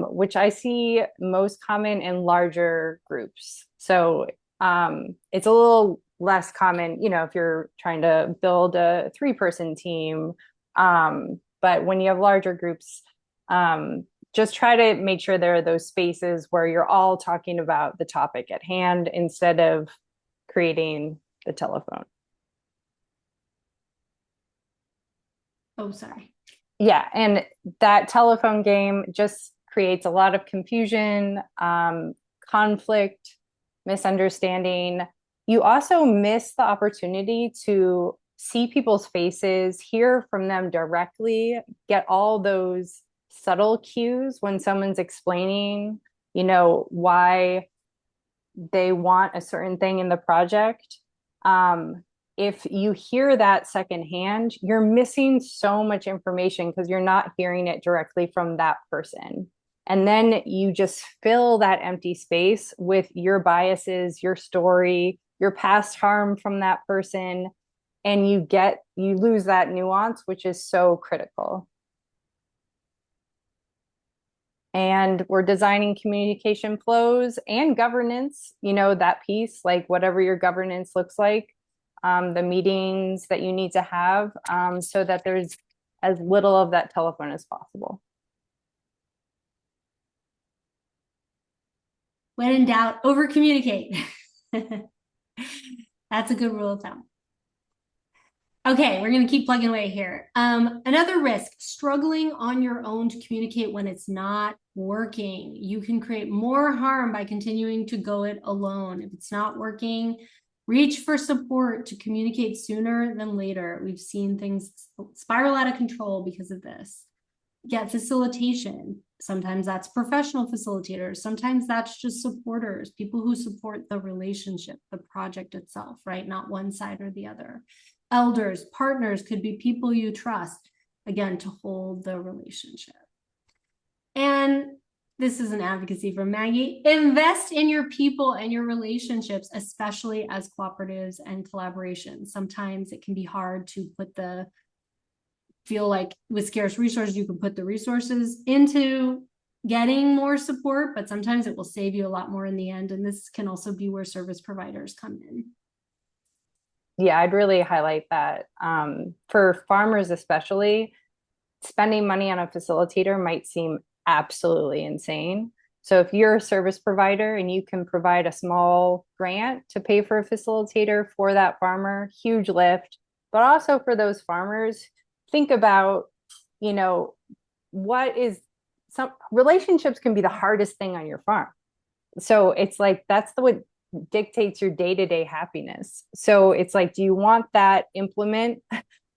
which I see most common in larger groups. So it's a little less common, if you're trying to build a 3-person team. But when you have larger groups, just try to make sure there are those spaces where you're all talking about the topic at hand instead of creating the telephone. Oh, sorry. Yeah, and that telephone game just creates a lot of confusion, conflict, misunderstanding. You also miss the opportunity to see people's faces, hear from them directly, get all those subtle cues when someone's explaining, why they want a certain thing in the project. If you hear that secondhand, you're missing so much information because you're not hearing it directly from that person. And then you just fill that empty space with your biases, your story, your past harm from that person, and you lose that nuance, which is so critical. And we're designing communication flows and governance, that piece, like whatever your governance looks like. The meetings that you need to have so that there's as little of that telephone as possible. When in doubt, over communicate. That's a good rule of thumb. Okay, we're going to keep plugging away here. Another risk, struggling on your own to communicate when it's not working. You can create more harm by continuing to go it alone. If it's not working, reach for support to communicate sooner than later. We've seen things spiral out of control because of this. Get facilitation. Sometimes that's professional facilitators. Sometimes that's just supporters, people who support the relationship, the project itself, right? Not one side or the other. Elders, partners could be people you trust, again, to hold the relationship. And this is an advocacy from Maggie. Invest in your people and your relationships, especially as cooperatives and collaborations. Sometimes it can be hard to feel like with scarce resources, you can put the resources into getting more support, but sometimes it will save you a lot more in the end. And this can also be where service providers come in. Yeah, I'd really highlight that. For farmers especially, spending money on a facilitator might seem absolutely insane. So if you're a service provider and you can provide a small grant to pay for a facilitator for that farmer, huge lift. But also for those farmers, think about, some relationships can be the hardest thing on your farm. So it's like, that's what dictates your day-to-day happiness. So it's like, do you want that implement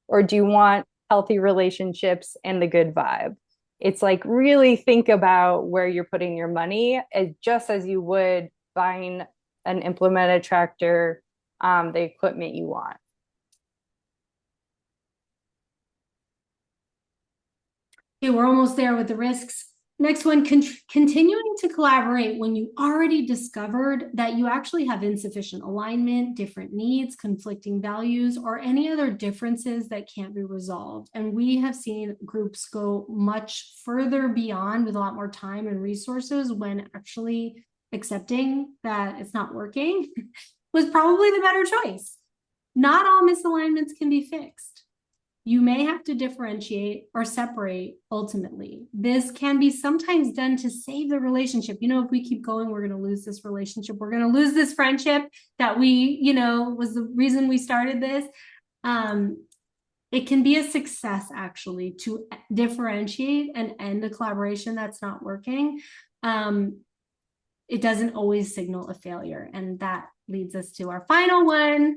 or do you want healthy relationships and the good vibe? It's like, really think about where you're putting your money, just as you would buying an implemented tractor, the equipment you want. Okay, we're almost there with the risks. Next one, continuing to collaborate when you already discovered that you actually have insufficient alignment, different needs, conflicting values, or any other differences that can't be resolved. And we have seen groups go much further beyond with a lot more time and resources when actually accepting that it's not working was probably the better choice. Not all misalignments can be fixed. You may have to differentiate or separate ultimately. This can be sometimes done to save the relationship. If we keep going, we're going to lose this relationship. We're going to lose this friendship that was the reason we started this. It can be a success actually to differentiate and end a collaboration that's not working. It doesn't always signal a failure. And that leads us to our final one.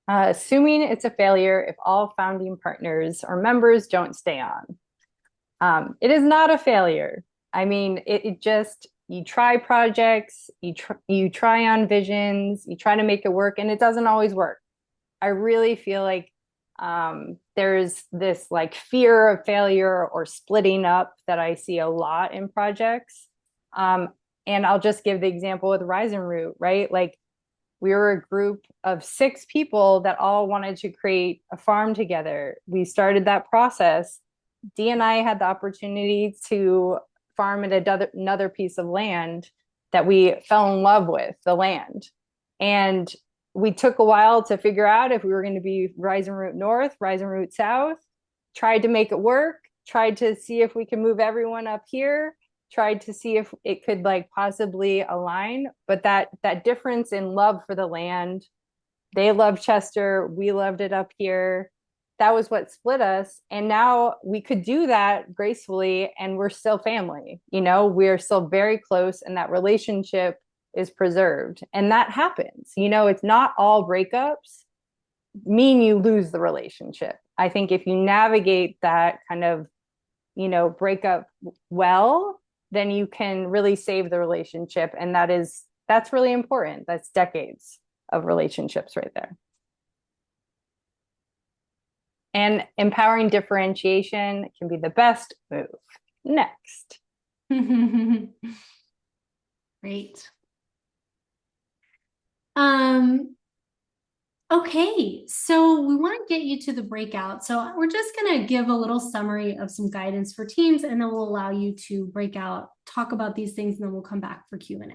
Assuming it's a failure if all founding partners or members don't stay on. It is not a failure. I mean, it just you try projects, you try on visions, you try to make it work, and it doesn't always work. I really feel like there's this like fear of failure or splitting up that I see a lot in projects. And I'll just give the example with Rise and Root, right? Like we were a group of 6 people that all wanted to create a farm together. We started that process. Dee and I had the opportunity to farm at another piece of land that we fell in love with, the land. And we took a while to figure out if we were going to be Rise and Root North, Rise and Root South, tried to make it work, tried to see if we could move everyone up here, tried to see if it could like possibly align. But that difference in love for the land, they loved Chester, we loved it up here. That was what split us. And now we could do that gracefully and we're still family. You know, we're still very close and that relationship is preserved. And that happens. You know, it's not all breakups mean you lose the relationship. I think if you navigate that kind of, you know, breakup well, then you can really save the relationship. And that's really important. That's decades of relationships right there. And empowering differentiation can be the best move. Next. Great. Okay, so we want to get you to the breakout. So we're just going to give a little summary of some guidance for teams, and then we'll allow you to break out, talk about these things, and then we'll come back for Q&A.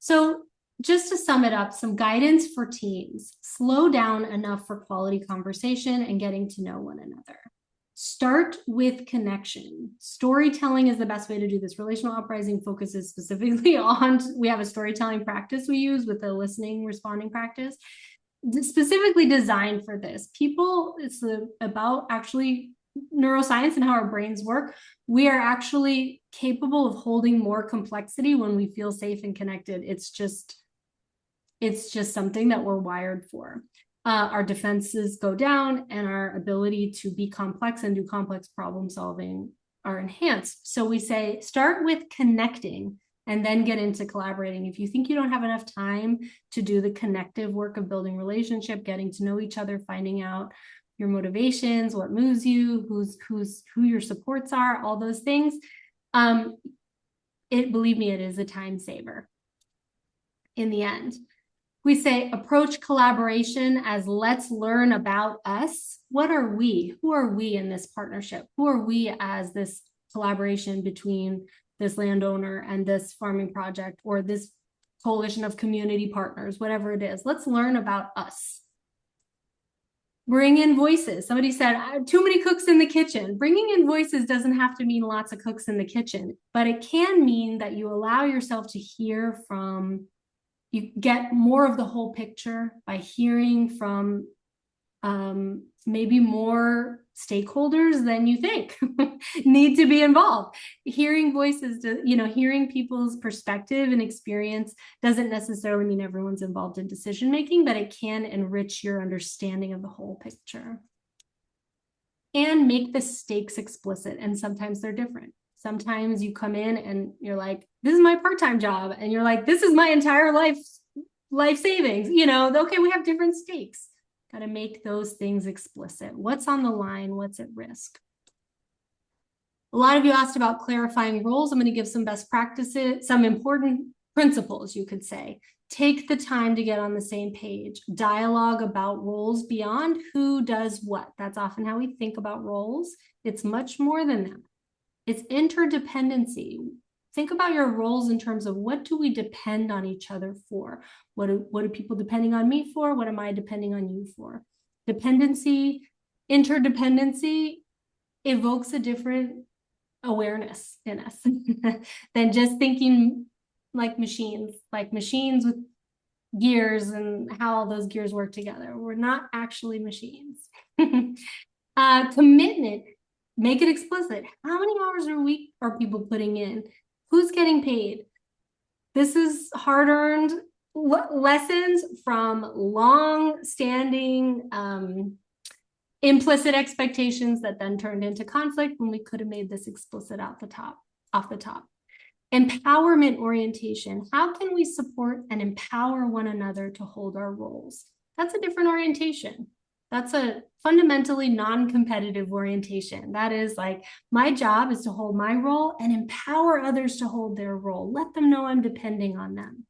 So just to sum it up, some guidance for teams. Slow down enough for quality conversation and getting to know one another. Start with connection. Storytelling is the best way to do this. Relational Uprising focuses specifically on, we have a storytelling practice we use with the listening, responding practice, specifically designed for this. It's about actually neuroscience and how our brains work. We are actually capable of holding more complexity when we feel safe and connected. It's just something that we're wired for. Our defenses go down and our ability to be complex and do complex problem solving are enhanced. So we say, start with connecting and then get into collaborating. If you think you don't have enough time to do the connective work of building relationship, getting to know each other, finding out your motivations, what moves you, who your supports are, all those things, believe me, it is a time saver in the end. We say approach collaboration as let's learn about us. What are we? Who are we in this partnership? Who are we as this collaboration between this landowner and this farming project or this coalition of community partners, whatever it is? Let's learn about us. Bring in voices. Somebody said, too many cooks in the kitchen. Bringing in voices doesn't have to mean lots of cooks in the kitchen, but it can mean that you allow yourself to hear from, you get more of the whole picture by hearing from maybe more stakeholders than you think need to be involved. Hearing voices, hearing people's perspective and experience doesn't necessarily mean everyone's involved in decision making, but it can enrich your understanding of the whole picture. And make the stakes explicit, and sometimes they're different. Sometimes you come in and you're like, this is my part-time job. And you're like, this is my entire life savings. Okay, we have different stakes. Got to make those things explicit. What's on the line? What's at risk? A lot of you asked about clarifying roles. I'm going to give some best practices, some important principles, you could say. Take the time to get on the same page. Dialogue about roles beyond who does what. That's often how we think about roles. It's much more than that. It's interdependency. Think about your roles in terms of what do we depend on each other for? What are people depending on me for? What am I depending on you for? Dependency, interdependency evokes a different awareness in us than just thinking like machines with gears and how all those gears work together. We're not actually machines. Commitment. Make it explicit. How many hours a week are people putting in? Who's getting paid? This is hard-earned lessons from long-standing implicit expectations that then turned into conflict when we could have made this explicit off the top. Empowerment orientation. How can we support and empower one another to hold our roles? That's a different orientation. That's a fundamentally non-competitive orientation. That is like, my job is to hold my role and empower others to hold their role. Let them know I'm depending on them.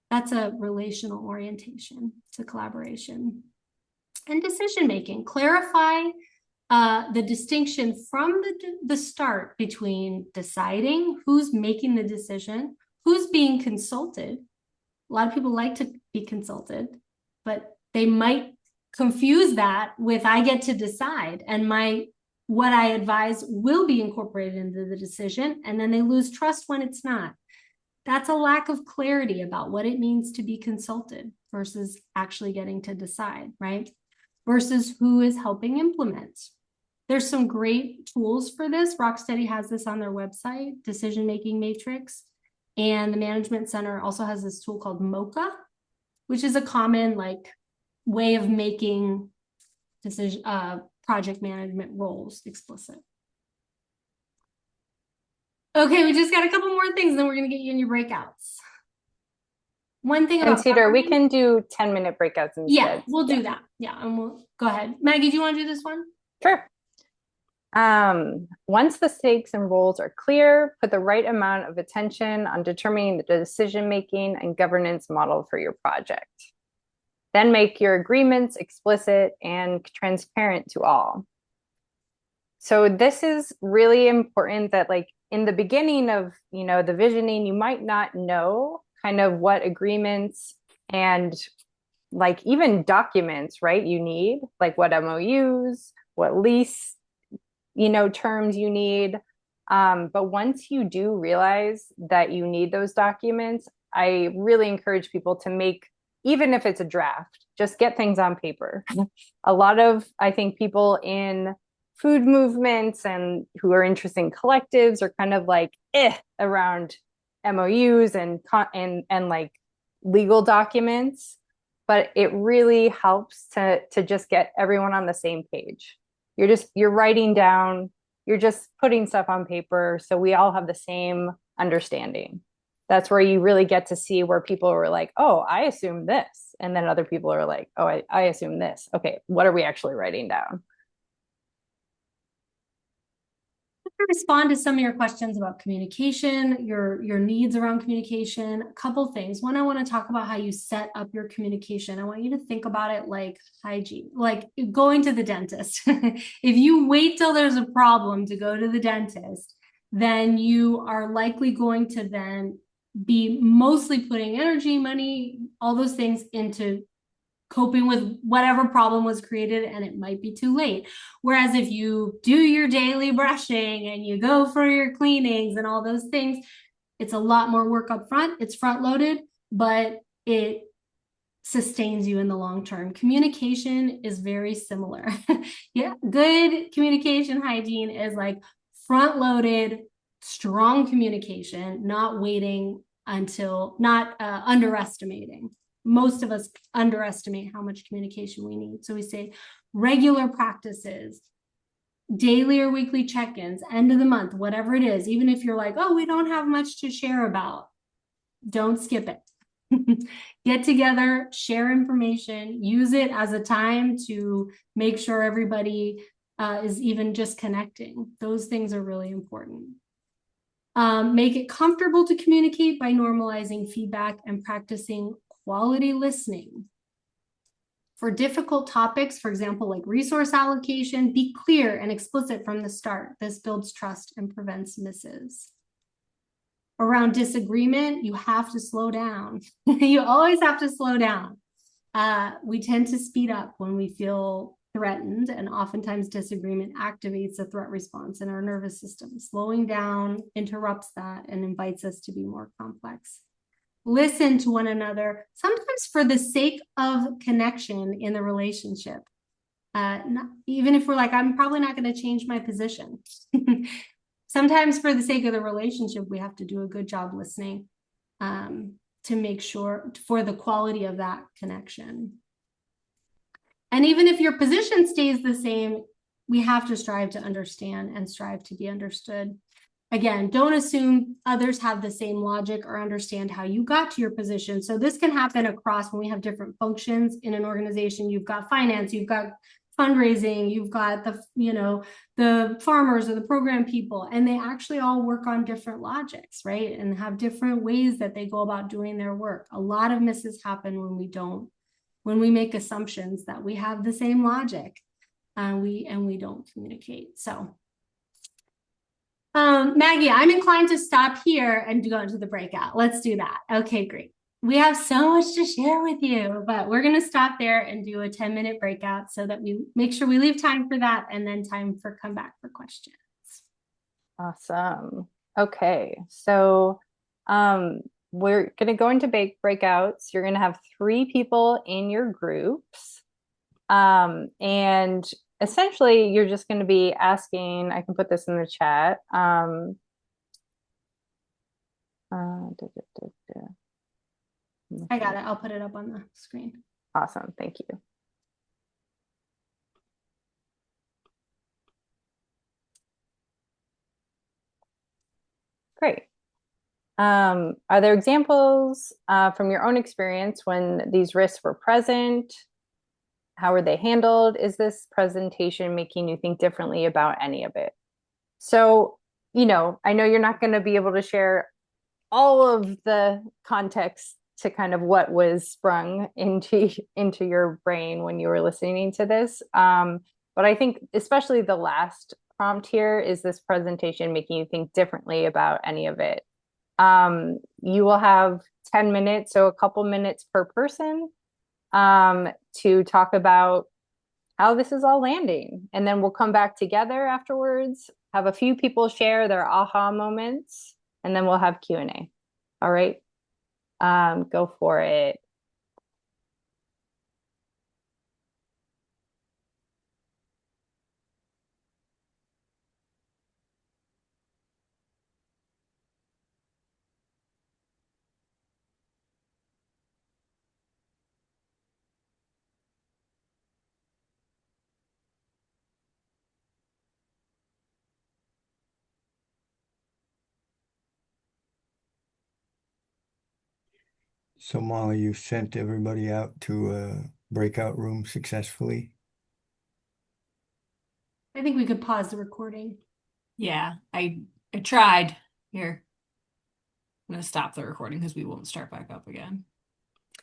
That's a relational orientation to collaboration. And decision-making. Clarify the distinction from the start between deciding who's making the decision, who's being consulted. A lot of people like to be consulted, but they might confuse that with I get to decide, and what I advise will be incorporated into the decision, and then they lose trust when it's not. That's a lack of clarity about what it means to be consulted versus actually getting to decide, right? Versus who is helping implement. There's some great tools for this. Rocksteady has this on their website, decision-making matrix. And the Management Center also has this tool called MOCA, which is a common way of making project management roles explicit. Okay, we just got a couple more things, then we're going to get you in your breakouts. One thing about Cedar, we can do 10-minute breakouts instead. Yeah, we'll do that. Yeah, and we'll go ahead. Maggie, do you want to do this one? Sure. Once the stakes and roles are clear, put the right amount of attention on determining the decision-making and governance model for your project. Then make your agreements explicit and transparent to all. So this is really important that in the beginning of, the visioning, you might not know kind of what agreements and even documents, right? You need what MOUs, what lease, terms you need. But once you do realize that you need those documents, I really encourage people to make, even if it's a draft, just get things on paper. A lot of, I think, people in food movements and who are interested in collectives are kind of around MOUs and legal documents, but it really helps to just get everyone on the same page. You're writing down, you're just putting stuff on paper, so we all have the same understanding. That's where you really get to see where people are like, oh, I assume this. And then other people are like, oh, I assume this. Okay, what are we actually writing down? Respond to some of your questions about communication, your needs around communication. A couple things. One, I want to talk about how you set up your communication. I want you to think about it like hygiene, like going to the dentist. If you wait till there's a problem to go to the dentist, then you are likely going to then be mostly putting energy, money, all those things into coping with whatever problem was created, and it might be too late. Whereas if you do your daily brushing and you go for your cleanings and all those things, it's a lot more work up front. It's front loaded, but it sustains you in the long term. Communication is very similar. Yeah, good communication hygiene is front loaded, strong communication, not waiting until, not underestimating. Most of us underestimate how much communication we need. So we say regular practices, daily or weekly check-ins, end of the month, whatever it is. Even if you're like, oh, we don't have much to share about, don't skip it. Get together, share information, use it as a time to make sure everybody is even just connecting. Those things are really important. Make it comfortable to communicate by normalizing feedback and practicing quality listening. For difficult topics, for example, like resource allocation, be clear and explicit from the start. This builds trust and prevents misses. Around disagreement, you have to slow down. You always have to slow down. We tend to speed up when we feel threatened, and oftentimes disagreement activates a threat response in our nervous system. Slowing down interrupts that and invites us to be more complex. Listen to one another, sometimes for the sake of connection in the relationship. Even if we're like, I'm probably not going to change my position. Sometimes for the sake of the relationship, we have to do a good job listening to make sure for the quality of that connection. And even if your position stays the same, we have to strive to understand and strive to be understood. again, don't assume others have the same logic or understand how you got to your position. So this can happen across when we have different functions in an organization. You've got finance, you've got fundraising, you've got the farmers or the program people, and they actually all work on different logics, right? And have different ways that they go about doing their work. A lot of misses happen when we make assumptions that we have the same logic, and we don't communicate. So Maggie, I'm inclined to stop here and go into the breakout. Let's do that. Okay, great. We have so much to share with you, but we're going to stop there and do a 10-minute breakout so that we make sure we leave time for that and then time for come back for questions. Awesome. Okay, so we're going to go into breakouts. You're going to have 3 people in your groups. And essentially, you're just going to be asking, I can put this in the chat. I got it. I'll put it up on the screen. Awesome. Thank you. Great. Are there examples from your own experience when these risks were present? How were they handled? Is this presentation making you think differently about any of it? So, I know you're not going to be able to share all of the context to kind of what was sprung into your brain when you were listening to this. But I think especially the last prompt here, is this presentation making you think differently about any of it? You will have 10 minutes, so a couple minutes per person, to talk about how this is all landing. And then we'll come back together afterwards, have a few people share their aha moments, and then we'll have Q&A. All right. Go for it. So Molly, you sent everybody out to a breakout room successfully? I think we could pause the recording. Yeah, I tried. Here. I'm gonna stop the recording because we won't start back up again.